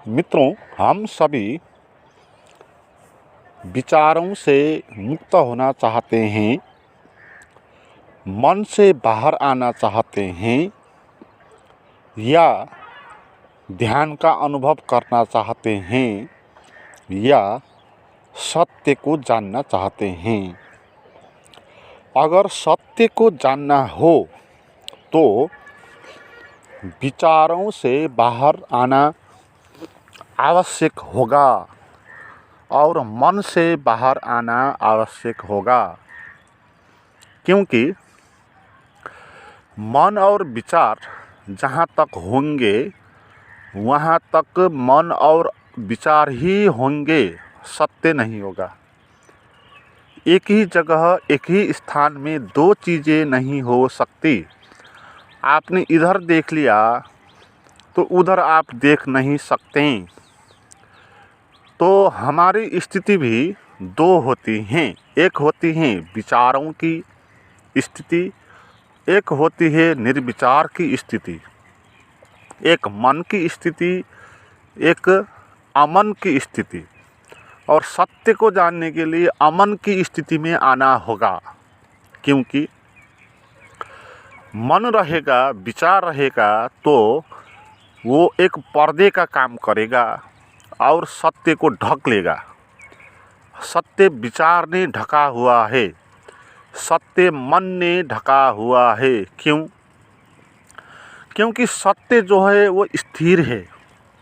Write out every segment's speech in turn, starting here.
मित्रों, हम सभी विचारों से मुक्त होना चाहते हैं, मन से बाहर आना चाहते हैं या ध्यान का अनुभव करना चाहते हैं या सत्य को जानना चाहते हैं। अगर सत्य को जानना हो तो विचारों से बाहर आना आवश्यक होगा और मन से बाहर आना आवश्यक होगा, क्योंकि मन और विचार जहाँ तक होंगे वहाँ तक मन और विचार ही होंगे, सत्य नहीं होगा। एक ही जगह एक ही स्थान में दो चीज़ें नहीं हो सकती। आपने इधर देख लिया तो उधर आप देख नहीं सकते। तो हमारी स्थिति भी दो होती हैं। एक होती है विचारों की स्थिति, एक होती है निर्विचार की स्थिति। एक मन की स्थिति, एक अमन की स्थिति। और सत्य को जानने के लिए अमन की स्थिति में आना होगा, क्योंकि मन रहेगा, विचार रहेगा तो वो एक पर्दे का काम करेगा और सत्य को ढक लेगा। सत्य विचार ने ढका हुआ है, सत्य मन ने ढका हुआ है। क्यों? क्योंकि सत्य जो है वो स्थिर है,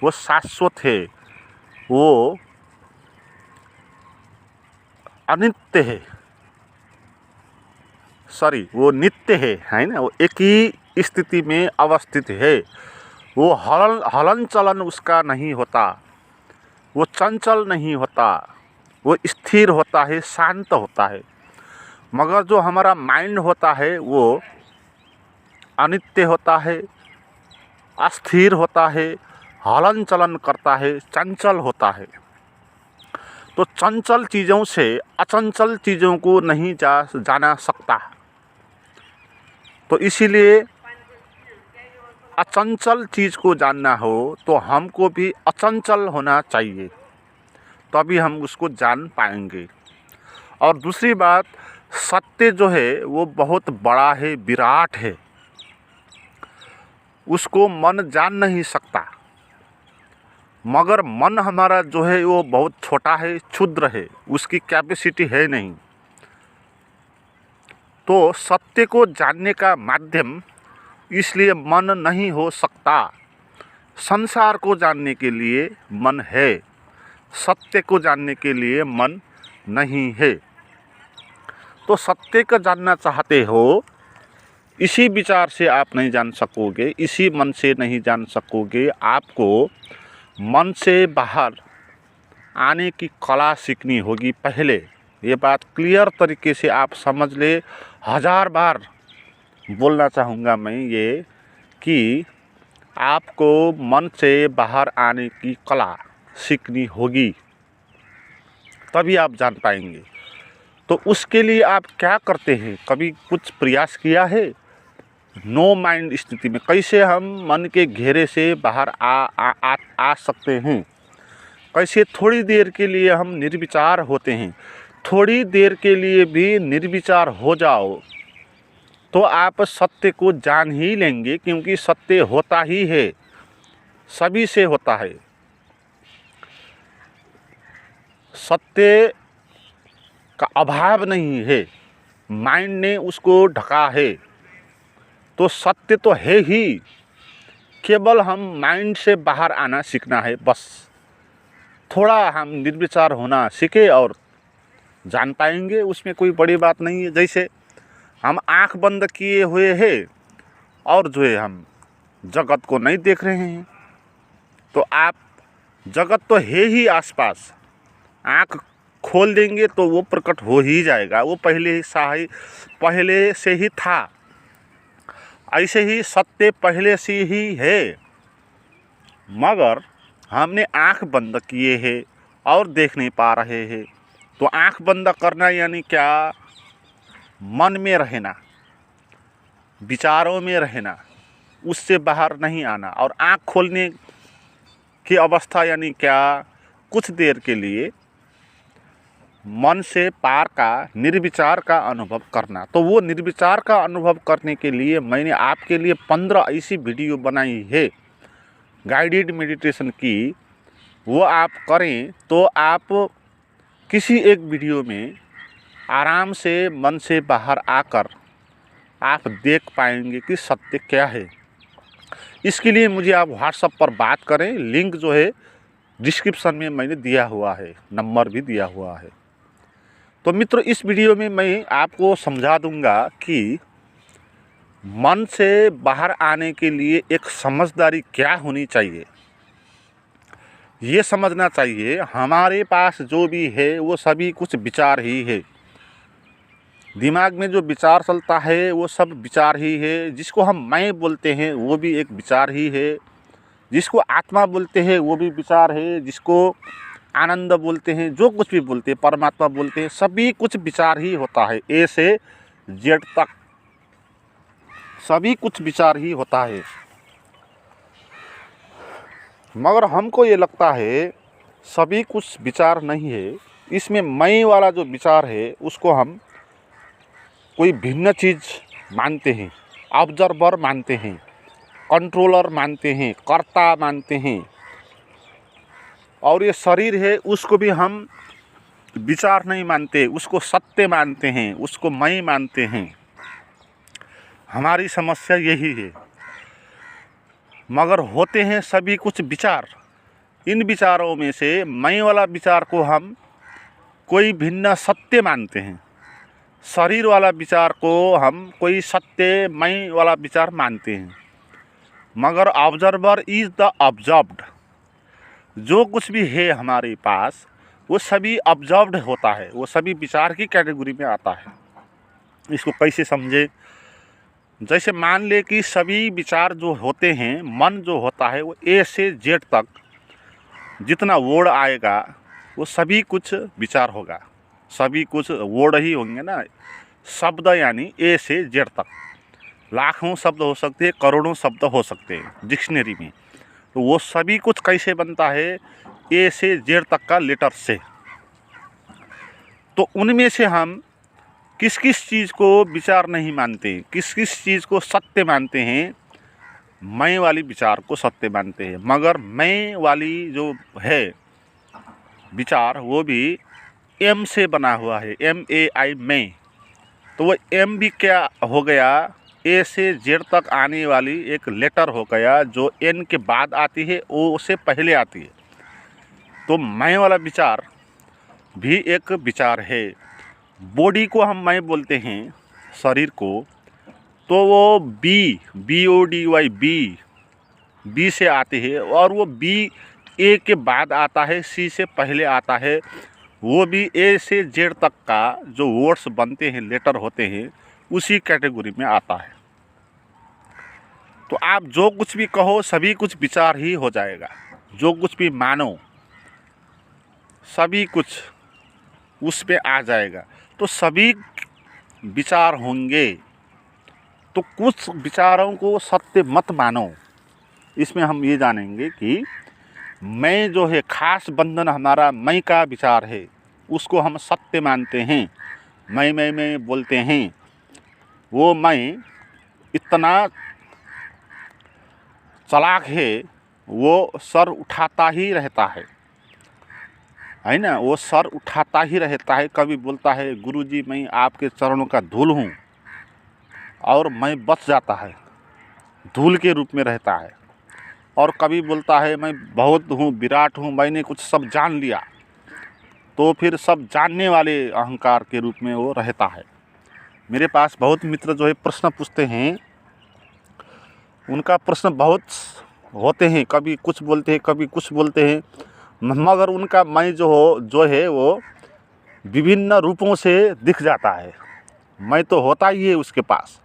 वो शाश्वत है, वो अनित्य है, वो नित्य है ना। वो एक ही स्थिति में अवस्थित है। वो हलन चलन उसका नहीं होता, वो चंचल नहीं होता, वो स्थिर होता है, शांत होता है। मगर जो हमारा माइंड होता है वो अनित्य होता है, अस्थिर होता है, हलन चलन करता है, चंचल होता है। तो चंचल चीज़ों से अचंचल चीज़ों को नहीं जाना सकता। तो इसीलिए अचंचल चीज़ को जानना हो तो हमको भी अचंचल होना चाहिए, तभी हम उसको जान पाएंगे। और दूसरी बात, सत्य जो है वो बहुत बड़ा है, विराट है, उसको मन जान नहीं सकता। मगर मन हमारा जो है वो बहुत छोटा है, क्षुद्र है, उसकी कैपेसिटी है नहीं। तो सत्य को जानने का माध्यम इसलिए मन नहीं हो सकता। संसार को जानने के लिए मन है, सत्य को जानने के लिए मन नहीं है। तो सत्य को जानना चाहते हो, इसी विचार से आप नहीं जान सकोगे, इसी मन से नहीं जान सकोगे। आपको मन से बाहर आने की कला सीखनी होगी पहले। ये बात क्लियर तरीके से आप समझ ले। 1000 बार बोलना चाहूँगा मैं ये कि आपको मन से बाहर आने की कला सीखनी होगी, तभी आप जान पाएंगे। तो उसके लिए आप क्या करते हैं? कभी कुछ प्रयास किया है? नो माइंड स्थिति में कैसे हम मन के घेरे से बाहर आ सकते हैं? कैसे थोड़ी देर के लिए हम निर्विचार होते हैं? थोड़ी देर के लिए भी निर्विचार हो जाओ तो आप सत्य को जान ही लेंगे, क्योंकि सत्य होता ही है, सभी से होता है। सत्य का अभाव नहीं है, माइंड ने उसको ढका है। तो सत्य तो है ही, केवल हम माइंड से बाहर आना सीखना है बस। थोड़ा हम निर्विचार होना सीखे और जान पाएंगे, उसमें कोई बड़ी बात नहीं है। जैसे हम आंख बंद किए हुए हैं और जो है हम जगत को नहीं देख रहे हैं, तो आप जगत तो है ही आसपास, आंख खोल देंगे तो वो प्रकट हो ही जाएगा, वो पहले से ही था। ऐसे ही सत्य पहले से ही है, मगर हमने आंख बंद किए हैं और देख नहीं पा रहे हैं। तो आंख बंद करना यानी क्या? मन में रहना, विचारों में रहना, उससे बाहर नहीं आना। और आंख खोलने की अवस्था यानी क्या, कुछ देर के लिए मन से पार का निर्विचार का अनुभव करना। तो वो निर्विचार का अनुभव करने के लिए मैंने आपके लिए 15 ऐसी वीडियो बनाई है गाइडेड मेडिटेशन की। वो आप करें तो आप किसी एक वीडियो में आराम से मन से बाहर आकर आप देख पाएंगे कि सत्य क्या है। इसके लिए मुझे आप व्हाट्सएप पर बात करें। लिंक जो है डिस्क्रिप्शन में मैंने दिया हुआ है, नंबर भी दिया हुआ है। तो मित्रों, इस वीडियो में मैं आपको समझा दूंगा कि मन से बाहर आने के लिए एक समझदारी क्या होनी चाहिए। ये समझना चाहिए हमारे पास जो भी है वो सभी कुछ विचार ही है। दिमाग में जो विचार चलता है वो सब विचार ही है। जिसको हम मैं बोलते हैं वो भी एक विचार ही है। जिसको आत्मा बोलते हैं वो भी विचार है। जिसको आनंद बोलते हैं, जो कुछ भी बोलते हैं, परमात्मा बोलते हैं, सभी कुछ विचार ही होता है। ए से जेड तक सभी कुछ विचार ही होता है। मगर हमको ये लगता है सभी कुछ विचार नहीं है। इसमें मैं वाला जो विचार है उसको हम कोई भिन्न चीज़ मानते हैं, ऑब्जर्वर मानते हैं, कंट्रोलर मानते हैं, कर्ता मानते हैं। और ये शरीर है उसको भी हम विचार नहीं मानते, उसको सत्य मानते हैं, उसको मैं मानते हैं। हमारी समस्या यही है। मगर होते हैं सभी कुछ विचार। इन विचारों में से मैं वाला विचार को हम कोई भिन्न सत्य मानते हैं। शरीर वाला विचार को हम कोई सत्य मैं वाला विचार मानते हैं। मगर ऑब्जर्वर इज़ द ऑब्जर्व्ड। जो कुछ भी है हमारे पास वो सभी ऑब्जर्व्ड होता है, वो सभी विचार की कैटेगरी में आता है। इसको कैसे समझे? जैसे मान ले कि सभी विचार जो होते हैं, मन जो होता है वो ए से जेड तक जितना वर्ड आएगा वो सभी कुछ विचार होगा। सभी कुछ वर्ड ही होंगे ना, शब्द यानी ए से जेड तक। लाखों शब्द हो सकते हैं, करोड़ों शब्द हो सकते हैं डिक्शनरी में। तो वो सभी कुछ कैसे बनता है? ए से जेड तक का लेटर से। तो उनमें से हम किस किस चीज़ को विचार नहीं मानते, किस किस चीज़ को सत्य मानते हैं? मैं वाली विचार को सत्य मानते हैं। मगर मैं वाली जो है विचार वो भी एम से बना हुआ है, MAI मैं। तो वो एम भी क्या हो गया? ए से जेड तक आने वाली एक लेटर हो गया जो एन के बाद आती है, ओ से पहले आती है। तो मैं वाला विचार भी एक विचार है। बॉडी को हम मैं बोलते हैं, शरीर को, तो वो BODY बी से आती है। और वो बी ए के बाद आता है, सी से पहले आता है। वो भी ए से जेड तक का जो वर्ड्स बनते हैं, लेटर होते हैं, उसी कैटेगरी में आता है। तो आप जो कुछ भी कहो सभी कुछ विचार ही हो जाएगा। जो कुछ भी मानो सभी कुछ उस पे आ जाएगा। तो सभी विचार होंगे। तो कुछ विचारों को सत्य मत मानो। इसमें हम ये जानेंगे कि मैं जो है, खास बंधन हमारा मैं का विचार है, उसको हम सत्य मानते हैं। मैं बोलते हैं। वो मैं इतना चालाक है, वो सर उठाता ही रहता है ना? वो सर उठाता ही रहता है। कभी बोलता है गुरुजी मैं आपके चरणों का धूल हूँ, और मैं बच जाता है, धूल के रूप में रहता है। और कभी बोलता है मैं बहुत हूँ, विराट हूँ, मैंने कुछ सब जान लिया, तो फिर सब जानने वाले अहंकार के रूप में वो रहता है। मेरे पास बहुत मित्र जो है प्रश्न पूछते हैं। उनका प्रश्न बहुत होते हैं, कभी कुछ बोलते हैं, कभी कुछ बोलते हैं। मगर उनका मैं जो है वो विभिन्न रूपों से दिख जाता है। मैं तो होता ही है उसके पास।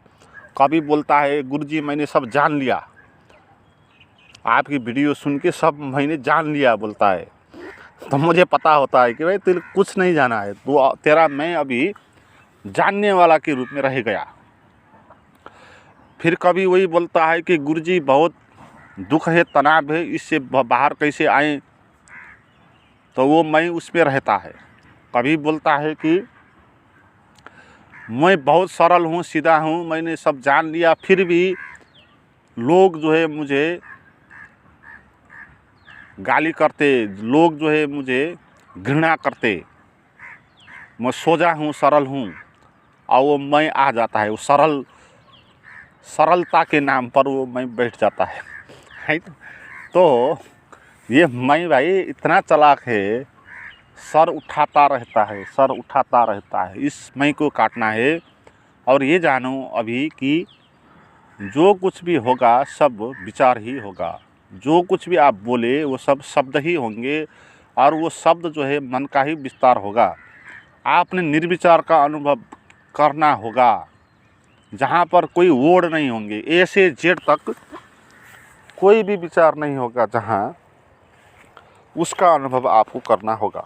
कभी बोलता है गुरुजी मैंने सब जान लिया, आपकी वीडियो सुन के सब मैंने जान लिया बोलता है। तो मुझे पता होता है कि भाई तेरे कुछ नहीं जाना है, तो तेरा मैं अभी जानने वाला के रूप में रह गया। फिर कभी वही बोलता है कि गुरुजी बहुत दुख है, तनाव है, इससे बाहर कैसे आएँ, तो वो मैं उसमें रहता है। कभी बोलता है कि मैं बहुत सरल हूँ, सीधा हूँ, मैंने सब जान लिया, फिर भी लोग जो है मुझे गाली करते, लोग जो है मुझे घृणा करते। मैं सोजा हूँ, सरल हूँ, और वो मैं आ जाता है, वो सरलता के नाम पर वो मैं बैठ जाता है। तो ये मैं भाई इतना चालाक है, सर उठाता रहता है, सर उठाता रहता है। इस मैं को काटना है। और ये जानो अभी कि जो कुछ भी होगा सब विचार ही होगा। जो कुछ भी आप बोले वो सब शब्द ही होंगे, और वो शब्द जो है मन का ही विस्तार होगा। आपने निर्विचार का अनुभव करना होगा, जहाँ पर कोई वोड नहीं होंगे, ए से जेड तक कोई भी विचार नहीं होगा, जहाँ उसका अनुभव आपको करना होगा।